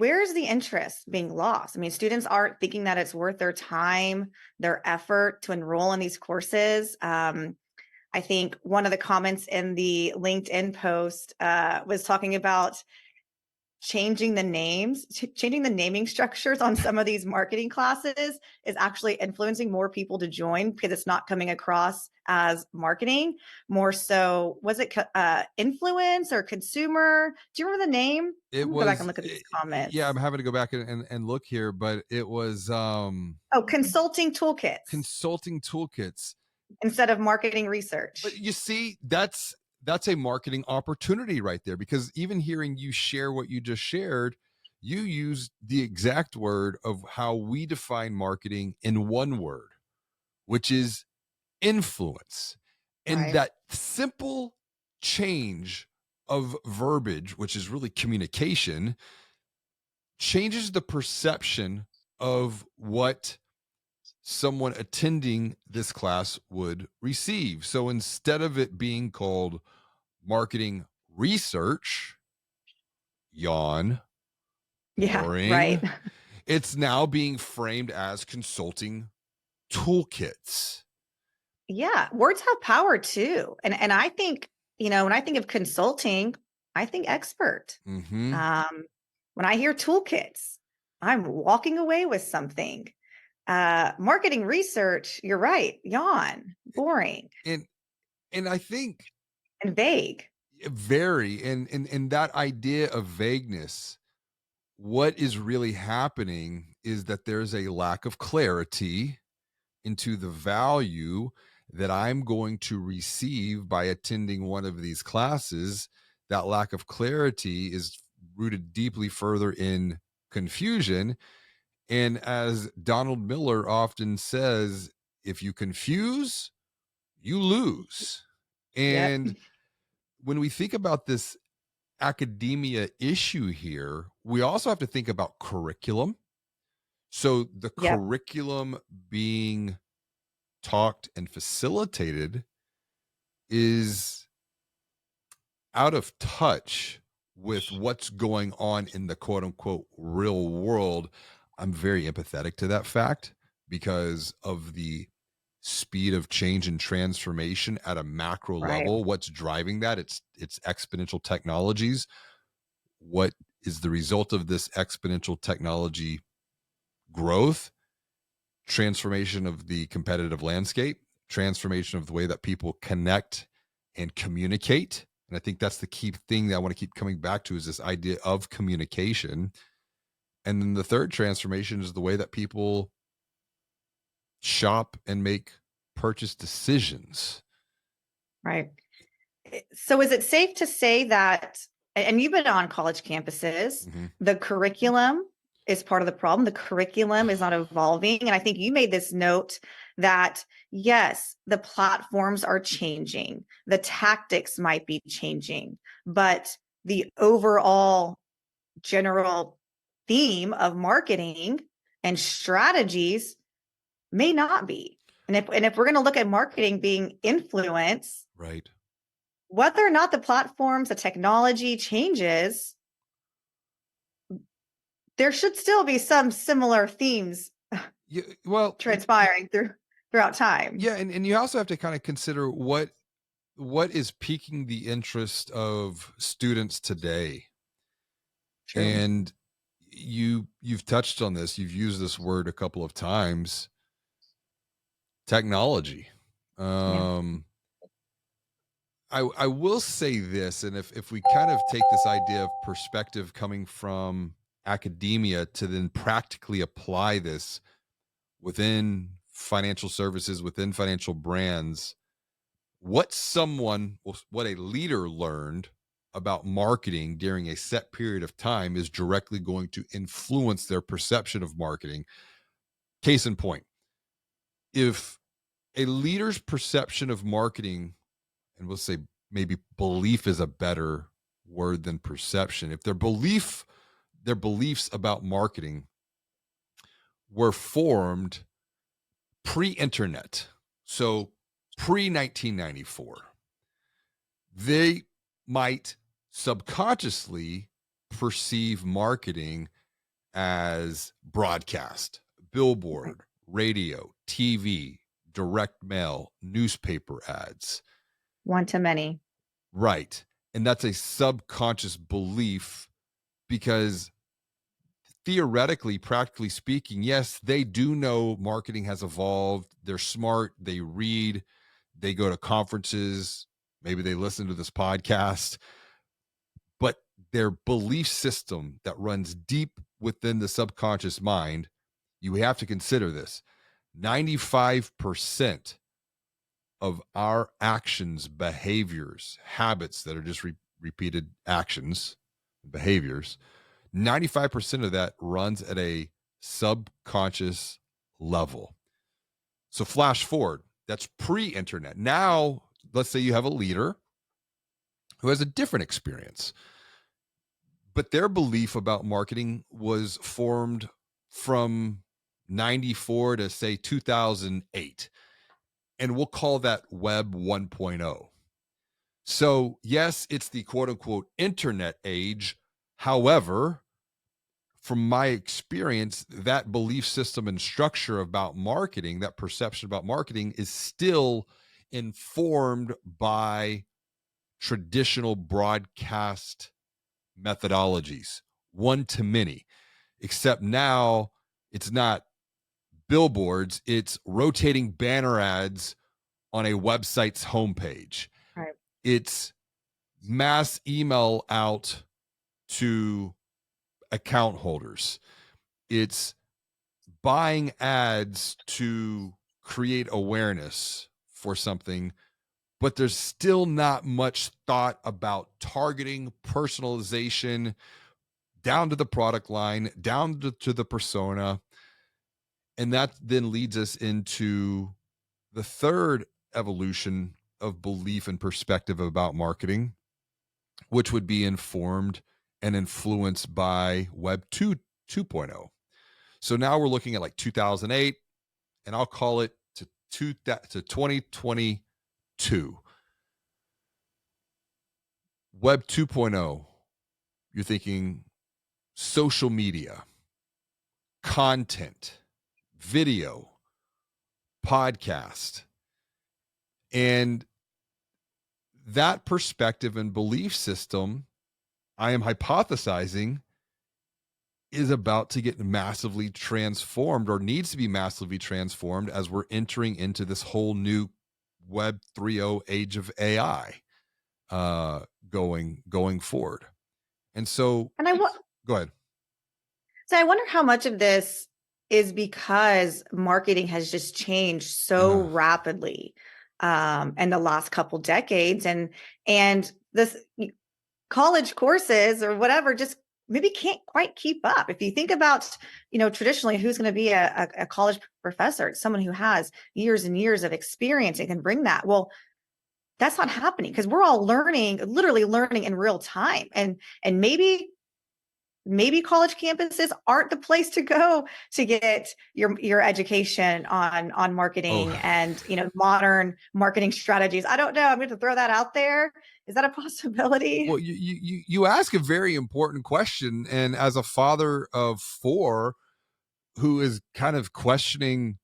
where's the interest being lost? I mean, students aren't thinking that it's worth their time, their effort to enroll in these courses. I think one of the comments in the LinkedIn post was talking about changing the names, changing the naming structures on some of these marketing classes is actually influencing more people to join because it's not coming across as marketing. More so, was it influence or consumer? Do you remember the name? It I'm gonna go back and was, look at these yeah, I'm comments. having to go back and look here, but it was Oh, consulting toolkits consulting toolkits. instead of marketing But research. you see, that's a marketing opportunity right there, because even hearing you share what you just shared, you used the exact word of how we define marketing in one word, which is influence. And Right. that simple change of verbiage, which is really communication, changes the perception of what someone attending this class would receive. So instead of it being called marketing research, yawn, Yeah, right. boring, it's now being framed as consulting toolkits. Yeah, words have power too. And I think, when I think of consulting, I think expert. Hmm. Um, when I hear toolkits, I'm walking away with something. Marketing research, you're right, yawn, boring And I think and vague. very and that idea of vagueness, what is really happening is that there's a lack of clarity into the value that I'm going to receive by attending one of these classes. That lack of clarity is rooted deeply further in confusion. And as Donald Miller often says, if you confuse, you lose. Yep. And when we think about this academia issue here, we also have to think about curriculum. So the Yep. curriculum being talked and facilitated is out of touch with what's going on in the quote unquote real world. I'm very empathetic to that fact because of the speed of change and transformation at a macro Right. level. What's driving that? It's exponential technologies. What is the result of this exponential technology growth? Transformation of the competitive landscape, transformation of the way that people connect and communicate. And I think that's the key thing that I want to keep coming back to, is this idea of communication. And then the third transformation is the way that people shop and make purchase decisions. Right. So is it safe to say that, and you've been on college campuses, Mhm. the curriculum is part of the problem? The curriculum is not evolving. And I think you made this note that, yes, the platforms are changing, the tactics might be changing, but the overall general theme of marketing and strategies may not be. And if we're going to look at marketing being influence, Right. whether or not the platforms, the technology changes, there should still be some similar themes Yeah, well, transpiring throughout time. yeah, and you also have to kind of consider what is piquing the interest of students today. True. And you've touched on this, you've used this word a couple of times, technology. Yeah. um I will say this, and if we kind of take this idea of perspective coming from academia to then practically apply this within financial services, within financial brands, what a leader learned about marketing during a set period of time is directly going to influence their perception of marketing. Case in point, if a leader's perception of marketing, and we'll say maybe belief is a better word than perception, if their beliefs about marketing were formed pre-internet, so pre 1994, they might subconsciously perceive marketing as broadcast, Right. billboard, radio, TV, direct mail, newspaper ads. One to many. Right. And that's a subconscious belief because theoretically, practically speaking, yes, they do know marketing has evolved. They're smart. They read, they go to conferences. Maybe they listen to this podcast, but their belief system that runs deep within the subconscious mind, you have to consider this 95% of our actions, behaviors, habits that are just repeated actions, behaviors, 95% of that runs at a subconscious level. So, flash forward, that's pre internet. Now, let's say you have a leader who has a different experience, but their belief about marketing was formed from 94 to say 2008. And we'll call that Web 1.0. So, yes, it's the quote unquote internet age. However, from my experience, that belief system and structure about marketing, that perception about marketing is still informed by traditional broadcast methodologies, one to many, except now it's not billboards, it's rotating banner ads on a website's homepage. Right. It's mass email out to account holders. It's buying ads to create awareness for something, but there's still not much thought about targeting, personalization, down to the product line, down to the persona. And that then leads us into the third evolution of belief and perspective about marketing, which would be informed and influenced by Web 2.0. So now we're looking at like 2008, and I'll call it to 2022. Web 2.0, you're thinking social media, content, video, podcast. And that perspective and belief system, I am hypothesizing, is about to get massively transformed or needs to be massively transformed as we're entering into this whole new Web 3.0 age of AI going forward. And so, And go ahead. so I wonder how much of this is because marketing has just changed so Uh, rapidly in the last couple decades, and this college courses or whatever just maybe can't quite keep up. If you think about, traditionally who's going to be a college professor, it's someone who has years and years of experience and can bring that. Well, that's not happening because we're all literally learning in real time, and maybe college campuses aren't the place to go to get your education on marketing oh, and modern marketing strategies. I don't know. I'm going to throw that out there. Is that a possibility? well, you ask a very important question, and as a father of four who is kind of questioning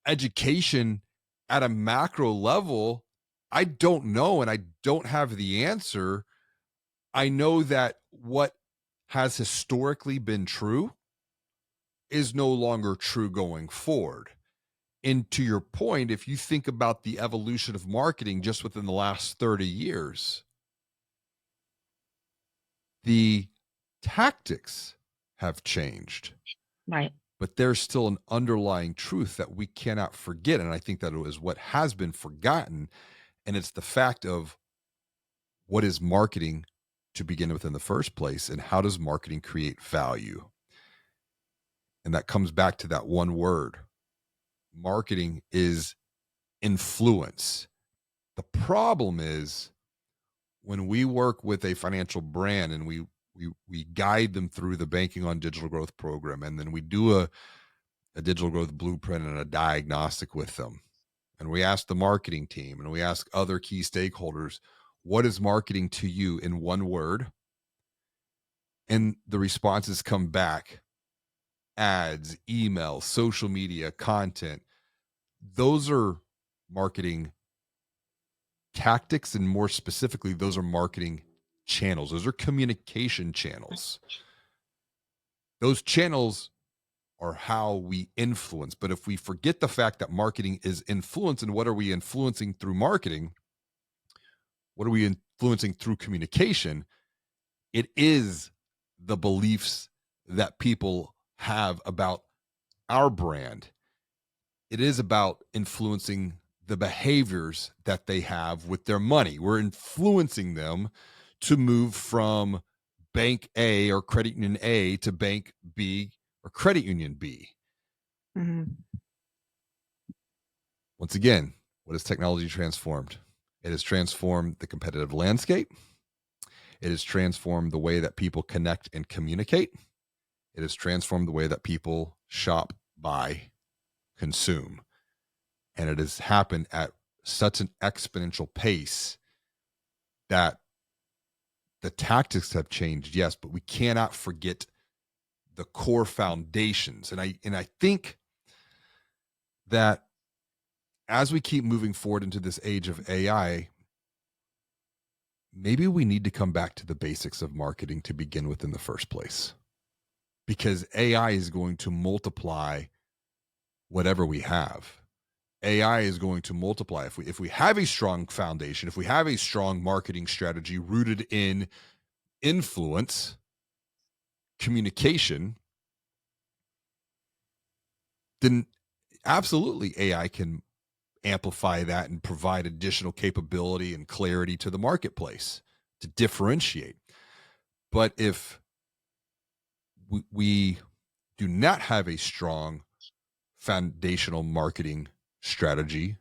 education at a macro level, I don't know, and I don't have the answer. I know that what has historically been true is no longer true going forward. And to your point, if you think about the evolution of marketing just within the last 30 years, the tactics have changed, Right. but there's still an underlying truth that we cannot forget. And I think that is what has been forgotten. And it's the fact of what is marketing to begin with in the first place, and how does marketing create value? And that comes back to that one word. Marketing is influence. The problem is when we work with a financial brand and we guide them through the banking on digital growth program, and then we do a digital growth blueprint and a diagnostic with them, and we ask the marketing team and we ask other key stakeholders, what is marketing to you in one word? And the responses come back ads, email, social media, content, those are marketing tactics. And more specifically, those are marketing channels. Those are communication channels. Those channels are how we influence. But if we forget the fact that marketing is influence, and what are we influencing through marketing? What are we influencing through communication? It is the beliefs that people have about our brand. It is about influencing the behaviors that they have with their money. We're influencing them to move from bank A or credit union A to bank B or credit union B. Mhm. Once again, what has technology transformed? It has transformed the competitive landscape. It has transformed the way that people connect and communicate. It has transformed the way that people shop, buy, consume. And it has happened at such an exponential pace that the tactics have changed, yes, but we cannot forget the core foundations. And I think that as we keep moving forward into this age of AI, maybe we need to come back to the basics of marketing to begin with in the first place. Because AI is going to multiply whatever we have. AI is going to multiply. If we have a strong foundation, if we have a strong marketing strategy rooted in influence, communication, then absolutely AI can amplify that and provide additional capability and clarity to the marketplace to differentiate. But if we do not have a strong foundational marketing strategy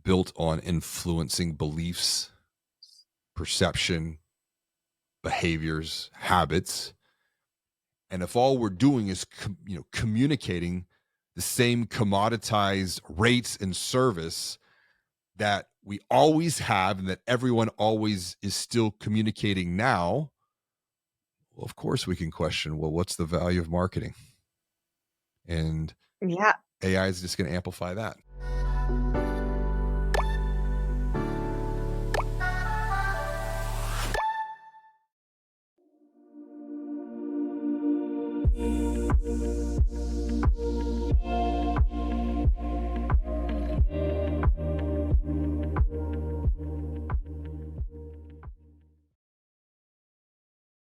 built on influencing beliefs, perception, behaviors, habits, and if all we're doing is communicating the same commoditized rates and service that we always have and that everyone always is still communicating now, well, of course we can question, well, what's the value of marketing? And Yeah. AI is just going to amplify that.